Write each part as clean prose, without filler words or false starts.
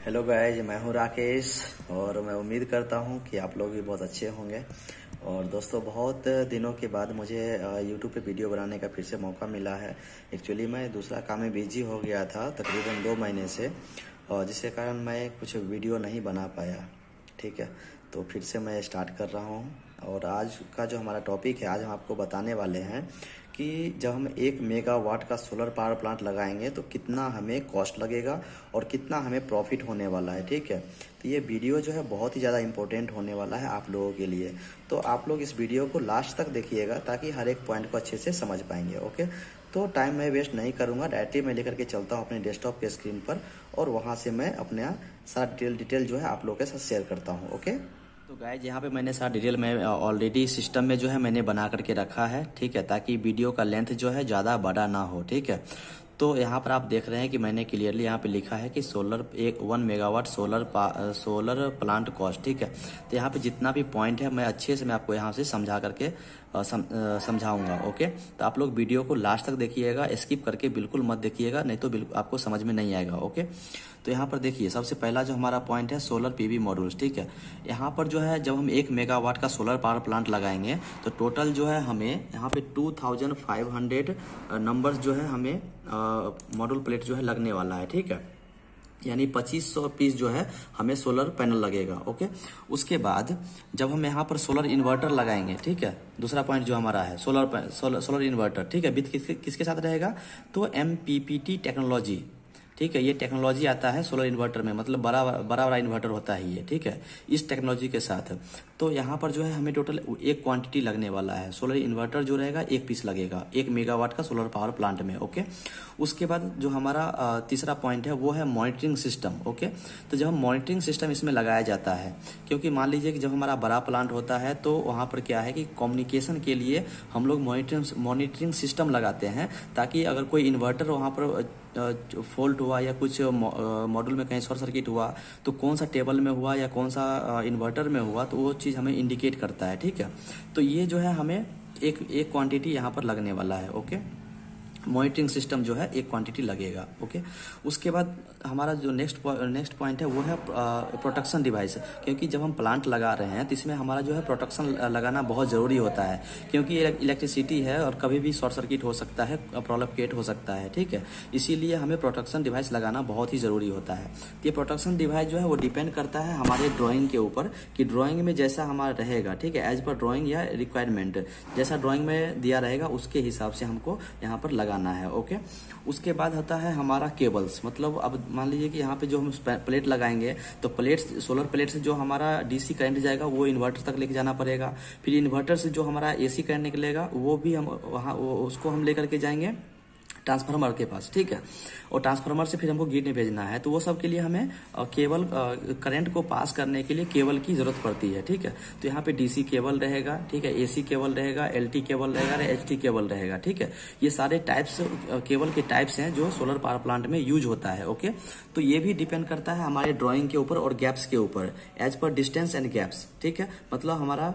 Hello guys, मैं हूं राकेश और मैं उम्मीद करता हूं कि आप लोग भी बहुत अच्छे होंगे। और दोस्तों, बहुत दिनों के बाद मुझे यूट्यूब पे वीडियो बनाने का फिर से मौका मिला है। एक्चुअली मैं दूसरा काम में बिजी हो गया था तकरीबन 2 महीने से, और जिसके कारण मैं कुछ वीडियो नहीं बना पाया। ठीक है, तो फिर से मैं स्टार्ट कर रहा हूँ। और आज का जो हमारा टॉपिक है, आज हम आपको बताने वाले हैं कि जब हम 1 मेगावाट का सोलर पावर प्लांट लगाएंगे तो कितना हमें कॉस्ट लगेगा और कितना हमें प्रॉफिट होने वाला है। ठीक है, तो ये वीडियो जो है बहुत ही ज़्यादा इम्पोर्टेंट होने वाला है आप लोगों के लिए। तो आप लोग इस वीडियो को लास्ट तक देखिएगा ताकि हर एक पॉइंट को अच्छे से समझ पाएंगे। ओके, तो टाइम मैं वेस्ट नहीं करूँगा, डायरेक्टली मैं लेकर के चलता हूँ अपने डेस्कटॉप के स्क्रीन पर और वहाँ से मैं अपना सारा डिटेल जो है आप लोगों के साथ शेयर करता हूँ। ओके, तो गाइज यहाँ पे मैंने सारा डिटेल में ऑलरेडी सिस्टम में जो है मैंने बना करके रखा है। ठीक है, ताकि वीडियो का लेंथ जो है ज़्यादा बड़ा ना हो। ठीक है, तो यहाँ पर आप देख रहे हैं कि मैंने क्लियरली यहाँ पे लिखा है कि 1 मेगावाट सोलर प्लांट कॉस्ट। ठीक है, तो यहाँ पे जितना भी पॉइंट है मैं अच्छे से मैं आपको यहाँ से समझा करके समझाऊंगा। ओके, तो आप लोग वीडियो को लास्ट तक देखिएगा, स्किप करके बिल्कुल मत देखिएगा, नहीं तो बिल्कुल आपको समझ में नहीं आएगा। ओके, तो यहाँ पर देखिए, सबसे पहला जो हमारा पॉइंट है सोलर पीवी मॉड्यूल्स। ठीक है, यहाँ पर जो है जब हम 1 मेगावाट का सोलर पावर प्लांट लगाएंगे तो टोटल जो है हमें यहाँ पे 2500 नंबर्स जो है हमें मॉड्यूल प्लेट जो है लगने वाला है। ठीक है, यानी 2500 पीस जो है हमें सोलर पैनल लगेगा। ओके, उसके बाद जब हम यहाँ पर सोलर इन्वर्टर लगाएंगे, ठीक है, दूसरा पॉइंट जो हमारा है सोलर इन्वर्टर। ठीक है, विथ किसके साथ रहेगा, तो MPPT टेक्नोलॉजी। ठीक है, ये टेक्नोलॉजी आता है सोलर इन्वर्टर में, मतलब बड़ा इन्वर्टर होता है ये। ठीक है, इस टेक्नोलॉजी के साथ तो यहाँ पर जो है हमें टोटल एक क्वांटिटी लगने वाला है। सोलर इन्वर्टर जो रहेगा 1 पीस लगेगा 1 मेगावाट का सोलर पावर प्लांट में। ओके, उसके बाद जो हमारा तीसरा पॉइंट है वो है मॉनिटरिंग सिस्टम। ओके, तो जब हम मॉनिटरिंग सिस्टम इसमें लगाया जाता है, क्योंकि मान लीजिए कि जब हमारा बड़ा प्लांट होता है तो वहाँ पर क्या है कि कम्युनिकेशन के लिए हम लोग मॉनिटरिंग सिस्टम लगाते हैं, ताकि अगर कोई इन्वर्टर वहाँ पर फॉल्ट हुआ या कुछ मॉड्यूल में कहीं शॉर्ट सर्किट हुआ तो कौन सा टेबल में हुआ या कौन सा इन्वर्टर में हुआ, तो वो चीज़ हमें इंडिकेट करता है। ठीक है, तो ये जो है हमें एक क्वांटिटी यहाँ पर लगने वाला है। ओके, मॉनिटरिंग सिस्टम जो है एक क्वांटिटी लगेगा। ओके, उसके बाद हमारा जो नेक्स्ट पॉइंट है वो है प्रोटेक्शन डिवाइस, क्योंकि जब हम प्लांट लगा रहे हैं तो इसमें हमारा जो है प्रोटेक्शन लगाना बहुत ज़रूरी होता है, क्योंकि इलेक्ट्रिसिटी है और कभी भी शॉर्ट सर्किट हो सकता है, प्रॉब्लम क्रिएट हो सकता है। ठीक है, इसीलिए हमें प्रोटेक्शन डिवाइस लगाना बहुत ही ज़रूरी होता है। ये प्रोटेक्शन डिवाइस जो है वो डिपेंड करता है हमारे ड्राइंग के ऊपर कि ड्राइंग में जैसा हमारा रहेगा। ठीक है, एज पर ड्राइंग या रिक्वायरमेंट, जैसा ड्राइंग में दिया रहेगा उसके हिसाब से हमको यहाँ पर लगाना है। ओके, उसके बाद होता है हमारा केबल्स, मतलब अब मान लीजिए कि यहाँ पे जो हम प्लेट लगाएंगे तो सोलर प्लेट से जो हमारा DC करंट जाएगा वो इन्वर्टर तक लेके जाना पड़ेगा। फिर इन्वर्टर से जो हमारा AC करंट निकलेगा वो भी हम वहाँ उसको हम लेकर के जाएंगे ट्रांसफार्मर के पास। ठीक है, और ट्रांसफार्मर से फिर हमको ग्रिड में भेजना है, तो वो सब के लिए हमें केबल करंट को पास करने के लिए केबल की जरूरत पड़ती है। ठीक है, तो यहाँ पे DC केबल रहेगा, ठीक है, AC केबल रहेगा, LT केबल रहेगा, HT केबल रहेगा। ठीक है, ये सारे टाइप्स केबल के टाइप्स हैं जो सोलर पावर प्लांट में यूज होता है। ओके, तो ये भी डिपेंड करता है हमारे ड्राइंग के ऊपर और गैप्स के ऊपर, as per distance and gaps. ठीक है, मतलब हमारा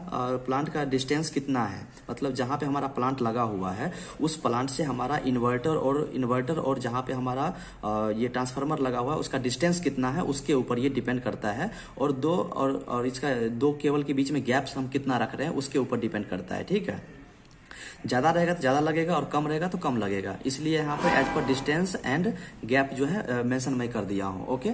प्लांट का डिस्टेंस कितना है, मतलब जहाँ पे हमारा प्लांट लगा हुआ है उस प्लांट से हमारा इन्वर्टर और जहाँ पे हमारा ये ट्रांसफार्मर लगा हुआ है उसका डिस्टेंस कितना है, उसके ऊपर ये डिपेंड करता है। और इसका 2 केबल के बीच में गैप्स हम कितना रख रहे हैं उसके ऊपर डिपेंड करता है। ठीक है, ज़्यादा रहेगा तो ज़्यादा लगेगा और कम रहेगा तो कम लगेगा, इसलिए यहाँ पर as per distance and gap जो है मेंशन मैं कर दिया हूँ। ओके,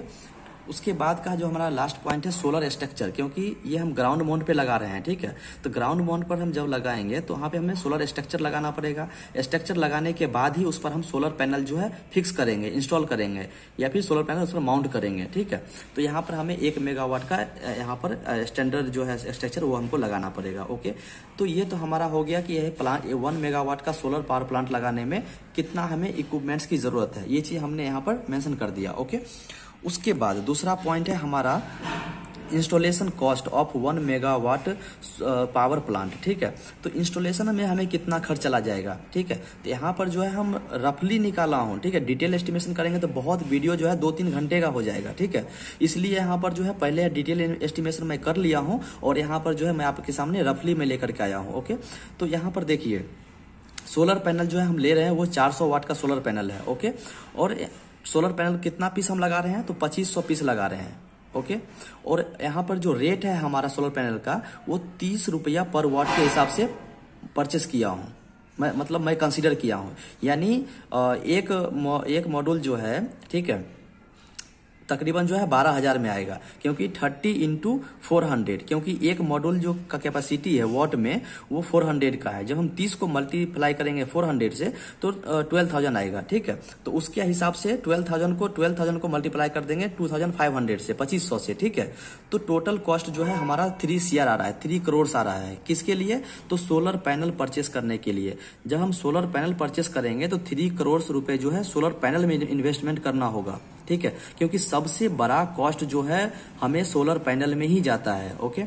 उसके बाद का जो हमारा लास्ट पॉइंट है सोलर स्ट्रक्चर, क्योंकि ये हम ग्राउंड माउंट पे लगा रहे हैं। ठीक है, तो ग्राउंड माउंट पर हम जब लगाएंगे तो वहाँ पे हमें सोलर स्ट्रक्चर लगाना पड़ेगा। स्ट्रक्चर लगाने के बाद ही उस पर हम सोलर पैनल जो है फिक्स करेंगे, इंस्टॉल करेंगे, या फिर सोलर पैनल उस पर माउंट करेंगे। ठीक है, तो यहाँ पर हमें 1 मेगावाट का यहाँ पर स्टैंडर्ड जो है स्ट्रक्चर वो हमको लगाना पड़ेगा। ओके, तो ये तो हमारा हो गया कि यह प्लांट 1 मेगावाट का सोलर पावर प्लांट लगाने में कितना हमें इक्विपमेंट्स की जरूरत है, ये चीज हमने यहाँ पर मेंशन कर दिया। ओके, उसके बाद दूसरा पॉइंट है हमारा installation cost of 1 megawatt power plant. ठीक है, तो इंस्टॉलेशन में हमें कितना खर्च चला जाएगा। ठीक है, तो यहाँ पर जो है हम रफली निकाला हूँ। ठीक है, डिटेल एस्टिमेशन करेंगे तो बहुत वीडियो जो है 2-3 घंटे का हो जाएगा। ठीक है, इसलिए यहाँ पर जो है पहले डिटेल एस्टिमेशन मैं कर लिया हूँ और यहाँ पर जो है मैं आपके सामने रफली में लेकर के आया हूँ। ओके, तो यहाँ पर देखिए सोलर पैनल जो है हम ले रहे हैं वो 400 वाट का सोलर पैनल है। ओके, और सोलर पैनल कितना पीस हम लगा रहे हैं, तो 2500 पीस लगा रहे हैं। ओके, और यहाँ पर जो रेट है हमारा सोलर पैनल का वो 30 रुपया पर वाट के हिसाब से परचेस किया हूँ मैं, मतलब मैं कंसीडर किया हूँ। यानी एक मॉड्यूल जो है, ठीक है, तकरीबन जो है 12,000 में आएगा, क्योंकि 30 × 400, क्योंकि एक मॉड्यूल जो का कैपेसिटी है वॉट में वो 400 का है। जब हम 30 को मल्टीप्लाई करेंगे 400 से तो 12,000 आएगा, ठीक है। तो उसके हिसाब से 12,000 को मल्टीप्लाई कर देंगे 2,500 से, 2500 से, ठीक है। तो टोटल कॉस्ट जो है हमारा 3 CR आ रहा है, 3 करोड़ आ रहा है। किसके लिए? तो सोलर पैनल परचेस करने के लिए। जब हम सोलर पैनल परचेस करेंगे तो 3 करोड़ रुपए जो है सोलर पैनल में इन्वेस्टमेंट करना होगा, ठीक है, क्योंकि सबसे बड़ा कॉस्ट जो है हमें सोलर पैनल में ही जाता है। ओके,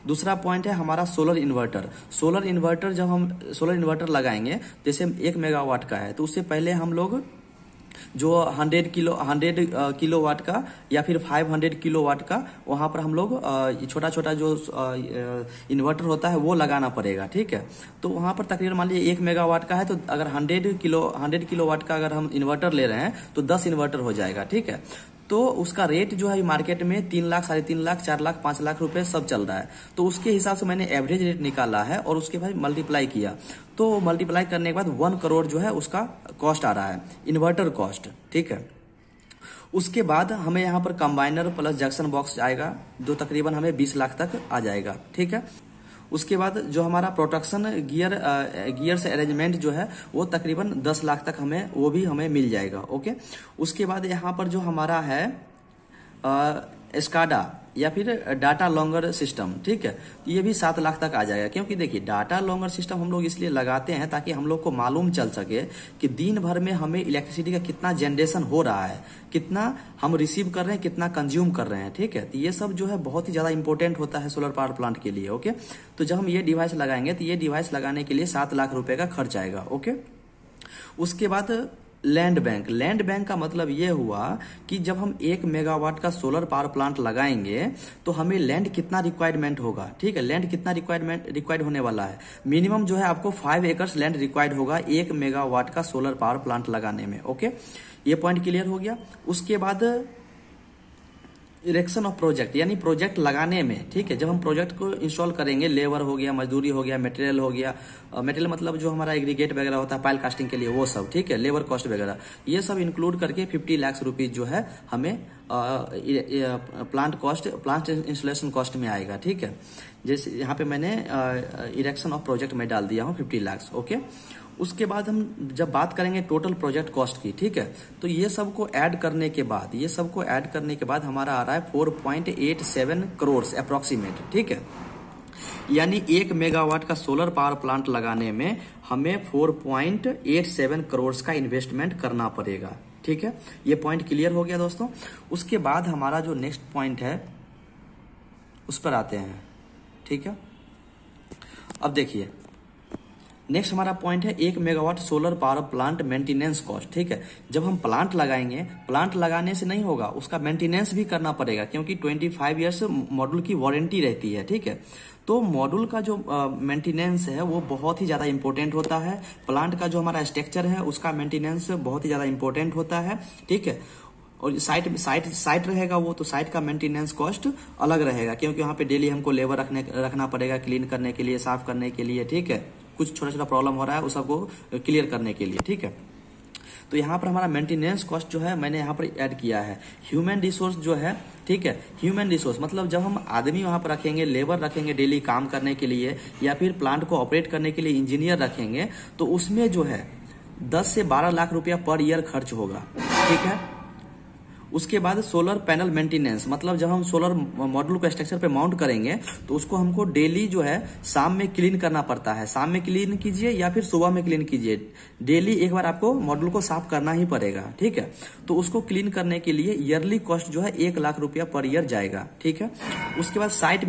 दूसरा पॉइंट है हमारा सोलर इन्वर्टर। सोलर इन्वर्टर जब हम सोलर इन्वर्टर लगाएंगे, जैसे 1 मेगावाट का है, तो उससे पहले हम लोग जो 100 किलोवाट का या फिर 500 किलोवाट का, वहां पर हम लोग छोटा छोटा जो इन्वर्टर होता है वो लगाना पड़ेगा, ठीक है। तो वहां पर तकरीबन मान लीजिए 1 मेगावाट का है, तो अगर 100 किलोवाट का अगर हम इन्वर्टर ले रहे हैं तो 10 इन्वर्टर हो जाएगा, ठीक है। तो उसका रेट जो है मार्केट में 3 लाख, 3.5 लाख, 4 लाख, 5 लाख रुपए सब चल रहा है। तो उसके हिसाब से मैंने एवरेज रेट निकाला है और उसके बाद मल्टीप्लाई किया। तो मल्टीप्लाई करने के बाद 1 करोड़ जो है उसका कॉस्ट आ रहा है, इन्वर्टर कॉस्ट, ठीक है। उसके बाद हमें यहाँ पर कंबाइनर प्लस जंक्शन बॉक्स आएगा, जो तकरीबन हमें 20 लाख तक आ जाएगा, ठीक है। उसके बाद जो हमारा प्रोटेक्शन गियर से अरेंजमेंट जो है वो तकरीबन 10 लाख तक वो भी हमें मिल जाएगा। ओके, उसके बाद यहाँ पर जो हमारा है स्काडा या फिर डाटा लॉन्गर सिस्टम, ठीक है, ये भी 7 लाख तक आ जाएगा। क्योंकि देखिए डाटा लॉन्गर सिस्टम हम लोग इसलिए लगाते हैं ताकि हम लोग को मालूम चल सके कि दिन भर में हमें इलेक्ट्रिसिटी का कितना जनरेशन हो रहा है, कितना हम रिसीव कर रहे हैं, कितना कंज्यूम कर रहे हैं, ठीक है। तो ये सब जो है बहुत ही ज्यादा इंपॉर्टेंट होता है सोलर पावर प्लांट के लिए। ओके, तो जब हम ये डिवाइस लगाएंगे तो ये डिवाइस लगाने के लिए 7 लाख रुपए का खर्च आएगा। ओके, उसके बाद लैंड बैंक का मतलब ये हुआ कि जब हम 1 मेगावाट का सोलर पावर प्लांट लगाएंगे तो हमें लैंड कितना रिक्वायरमेंट होगा, ठीक है। लैंड कितना रिक्वायर्ड होने वाला है, मिनिमम जो है आपको 5 एकर्स लैंड रिक्वायर्ड होगा 1 मेगावाट का सोलर पावर प्लांट लगाने में। ओके, ये पॉइंट क्लियर हो गया। उसके बाद इरेक्शन ऑफ प्रोजेक्ट, यानी प्रोजेक्ट लगाने में, ठीक है, जब हम प्रोजेक्ट को इंस्टॉल करेंगे, लेबर हो गया, मजदूरी हो गया, मटेरियल हो गया, मटेरियल मतलब जो हमारा एग्रीगेट वगैरह होता है पाइल कास्टिंग के लिए वो सब, ठीक है, लेबर कॉस्ट वगैरह, ये सब इंक्लूड करके 50 लाख रुपीज जो है हमें प्लांट इंस्टॉलेशन कॉस्ट में आएगा, ठीक है। जैसे यहाँ पे मैंने इरेक्शन ऑफ प्रोजेक्ट में डाल दिया हूँ 50 लाख। ओके, उसके बाद हम जब बात करेंगे टोटल प्रोजेक्ट कॉस्ट की, ठीक है, तो ये सबको ऐड करने के बाद हमारा आ रहा है 4.87 करोड़ अप्रोक्सीमेट, ठीक है। यानी 1 मेगावाट का सोलर पावर प्लांट लगाने में हमें 4.87 करोड़ का इन्वेस्टमेंट करना पड़ेगा, ठीक है। ये पॉइंट क्लियर हो गया दोस्तों। उसके बाद हमारा जो नेक्स्ट पॉइंट है उस पर आते हैं, ठीक है। अब देखिए नेक्स्ट हमारा पॉइंट है 1 megawatt solar power plant maintenance cost, ठीक है। जब हम प्लांट लगाएंगे, प्लांट लगाने से नहीं होगा, उसका मेंटेनेंस भी करना पड़ेगा, क्योंकि 25 ईयर्स मॉड्यूल की वारंटी रहती है, ठीक है। तो मॉड्यूल का जो मेंटेनेंस है वो बहुत ही ज्यादा इंपॉर्टेंट होता है। प्लांट का जो हमारा स्ट्रक्चर है उसका मेंटेनेंस बहुत ही ज्यादा इंपॉर्टेंट होता है, ठीक है। और साइट रहेगा वो, तो साइट का मेंटेनेंस कॉस्ट अलग रहेगा, क्योंकि वहाँ पे डेली हमको लेबर रखना पड़ेगा क्लीन करने के लिए, साफ करने के लिए, ठीक है। कुछ छोटा छोटा प्रॉब्लम हो रहा है उस सबको क्लियर करने के लिए, ठीक है। तो यहाँ पर हमारा मेंटेनेंस कॉस्ट जो है मैंने यहाँ पर ऐड किया है। ह्यूमन रिसोर्स जो है, ठीक है, ह्यूमन रिसोर्स मतलब जब हम आदमी वहां पर रखेंगे, लेबर रखेंगे डेली काम करने के लिए, या फिर प्लांट को ऑपरेट करने के लिए इंजीनियर रखेंगे, तो उसमें जो है 10 से 12 लाख रुपया पर ईयर खर्च होगा, ठीक है। उसके बाद सोलर पैनल मेंटेनेंस, मतलब जब हम सोलर मॉड्यूल को स्ट्रक्चर पे माउंट करेंगे तो उसको हमको डेली जो है शाम में क्लीन करना पड़ता है। शाम में क्लीन कीजिए या फिर सुबह में क्लीन कीजिए, डेली एक बार आपको मॉड्यूल को साफ करना ही पड़ेगा, ठीक है। तो उसको क्लीन करने के लिए ईयरली कॉस्ट जो है 1 लाख रुपया पर ईयर जाएगा, ठीक है। उसके बाद साइट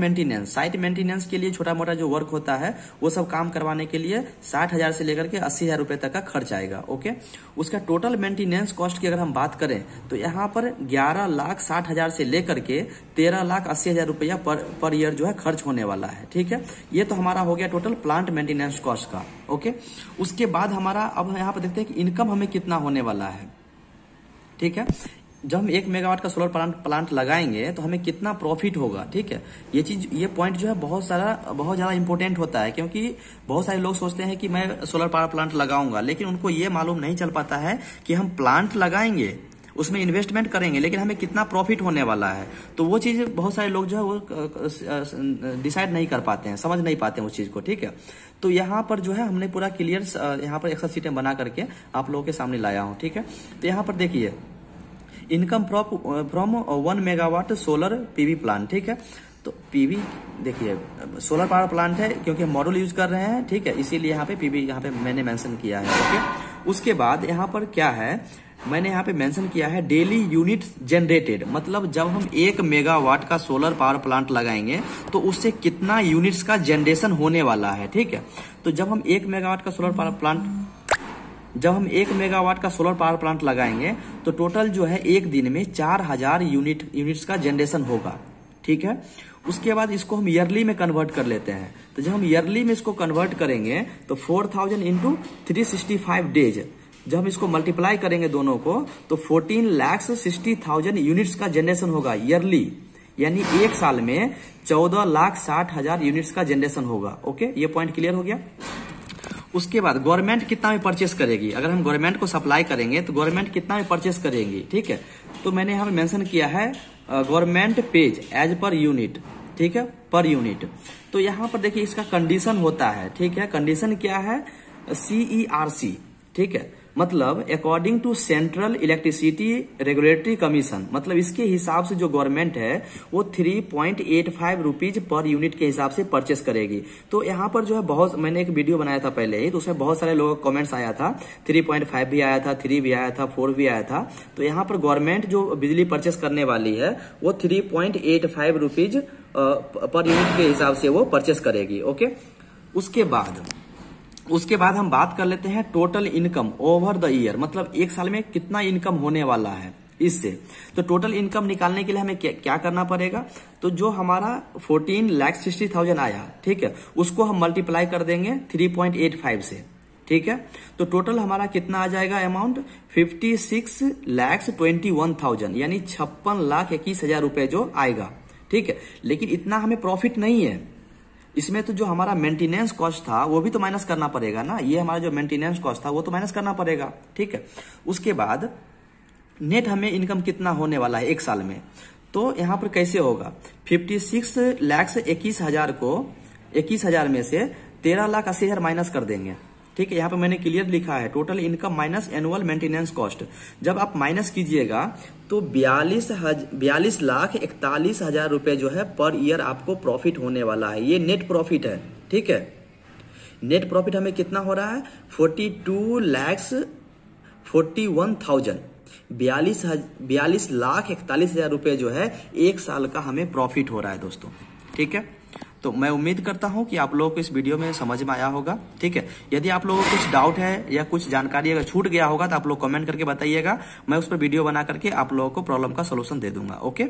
मेंटेनेंस के लिए छोटा मोटा जो वर्क होता है वो सब काम करवाने के लिए 60,000 से लेकर के 80,000 रुपए तक का खर्च आएगा। ओके, उसका टोटल मेंटेनेंस कॉस्ट की अगर हम बात करें तो यहाँ पर 11,60,000 से लेकर के 13,80,000 रुपया पर ईयर जो है खर्च होने वाला है, ठीक है। ये तो हमारा हो गया टोटल प्लांट मेंटेनेंस कॉस्ट का। ओके, उसके बाद हमारा अब यहाँ पर देखते हैं कि इनकम हमें कितना होने वाला है। ठीक है। जब हम 1 मेगावाट का सोलर प्लांट लगाएंगे तो हमें कितना प्रॉफिट होगा, ठीक है। ये पॉइंट जो है बहुत ज्यादा इंपॉर्टेंट होता है, क्योंकि बहुत सारे लोग सोचते हैं कि मैं सोलर पावर प्लांट लगाऊंगा, लेकिन उनको ये मालूम नहीं चल पाता है कि हम प्लांट लगाएंगे, उसमें इन्वेस्टमेंट करेंगे, लेकिन हमें कितना प्रॉफिट होने वाला है। तो वो चीज बहुत सारे लोग जो है वो डिसाइड नहीं कर पाते हैं, समझ नहीं पाते हैं उस चीज को, ठीक है। तो यहाँ पर जो है हमने पूरा क्लियर यहाँ पर एक्सेल शीट बना करके आप लोगों के सामने लाया हूँ, ठीक है। तो यहाँ पर देखिए income from 1 megawatt solar PV plant, ठीक है। तो पीवी देखिए सोलर पावर प्लांट है, क्योंकि हम मॉड्यूल यूज कर रहे हैं, ठीक है, इसीलिए यहाँ पे पीवी यहाँ पे मैंने मेंशन किया है, ओके। उसके बाद यहाँ पर क्या है, मैंने यहाँ पे मेंशन किया है डेली यूनिट जनरेटेड, मतलब जब हम 1 मेगावाट का सोलर पावर प्लांट लगाएंगे तो उससे कितना यूनिट्स का जनरेशन होने वाला है, ठीक है। तो जब हम 1 मेगावाट का सोलर पावर प्लांट लगाएंगे तो टोटल जो है एक दिन में 4000 यूनिट्स का जनरेशन होगा, ठीक है। उसके बाद इसको हम ईयरली में कन्वर्ट कर लेते हैं। तो जब हम ईयरली में इसको कन्वर्ट करेंगे तो 4000 इंटू 365 डेज, जब हम इसको मल्टीप्लाई करेंगे दोनों को तो 14,60,000 यूनिट्स का जनरेशन होगा ईयरली, यानी एक साल में 14,60,000 यूनिट्स का जनरेशन होगा, ओके। ये पॉइंट क्लियर हो गया। उसके बाद गवर्नमेंट कितना में परचेस करेगी, अगर हम गवर्नमेंट को सप्लाई करेंगे तो गवर्नमेंट कितना में परचेस करेगी, ठीक है। तो मैंने यहाँ पे मेंशन किया है government pays as per unit, ठीक है, पर यूनिट। तो यहाँ पर देखिए इसका कंडीशन होता है, ठीक है। कंडीशन क्या है, CERC, ठीक है, मतलब according to central electricity regulatory commission, मतलब इसके हिसाब से जो गवर्नमेंट है वो 3.85 रुपीज पर यूनिट के हिसाब से परचेस करेगी। तो यहाँ पर जो है बहुत, मैंने एक वीडियो बनाया था पहले ही, तो उसमें बहुत सारे लोगों का कमेंट्स आया था, 3.5 भी आया था, 3 भी आया था, 4 भी आया था। तो यहाँ पर गवर्नमेंट जो बिजली परचेस करने वाली है वो 3.85 रुपीज पर यूनिट के हिसाब से वो परचेस करेगी, ओके। उसके बाद हम बात कर लेते हैं total income over the year, मतलब एक साल में कितना इनकम होने वाला है इससे। तो टोटल इनकम निकालने के लिए हमें क्या करना पड़ेगा, तो जो हमारा 14,60,000 आया, ठीक है, उसको हम मल्टीप्लाई कर देंगे 3.85 से, ठीक है। तो टोटल हमारा कितना आ जाएगा अमाउंट, 56,21,000, यानी 56,21,000 रुपए जो आएगा, ठीक है। लेकिन इतना हमें प्रॉफिट नहीं है इसमें, तो जो हमारा मेंटेनेंस कॉस्ट था वो भी तो माइनस करना पड़ेगा ना, ये हमारा जो मेंटेनेंस कॉस्ट था वो तो माइनस करना पड़ेगा, ठीक है। उसके बाद नेट हमें इनकम कितना होने वाला है एक साल में, तो यहाँ पर कैसे होगा, 56,21,000 को 21,000 में से 13,80,000 माइनस कर देंगे, ठीक है। यहाँ पे मैंने क्लियर लिखा है total income minus annual maintenance cost. जब आप माइनस कीजिएगा तो 42,41,000 रुपए जो है पर ईयर आपको प्रॉफिट होने वाला है, ये नेट प्रॉफिट है, ठीक है। नेट प्रॉफिट हमें कितना हो रहा है, 42,41,000, 42,41,000 रुपए जो है एक साल का हमें प्रॉफिट हो रहा है दोस्तों, ठीक है। तो मैं उम्मीद करता हूं कि आप लोगों को इस वीडियो में समझ में आया होगा, ठीक है। यदि आप लोगों को कुछ डाउट है या कुछ जानकारी अगर छूट गया होगा तो आप लोग कमेंट करके बताइएगा, मैं उस पर वीडियो बना करके आप लोगों को प्रॉब्लम का सलूशन दे दूंगा, ओके।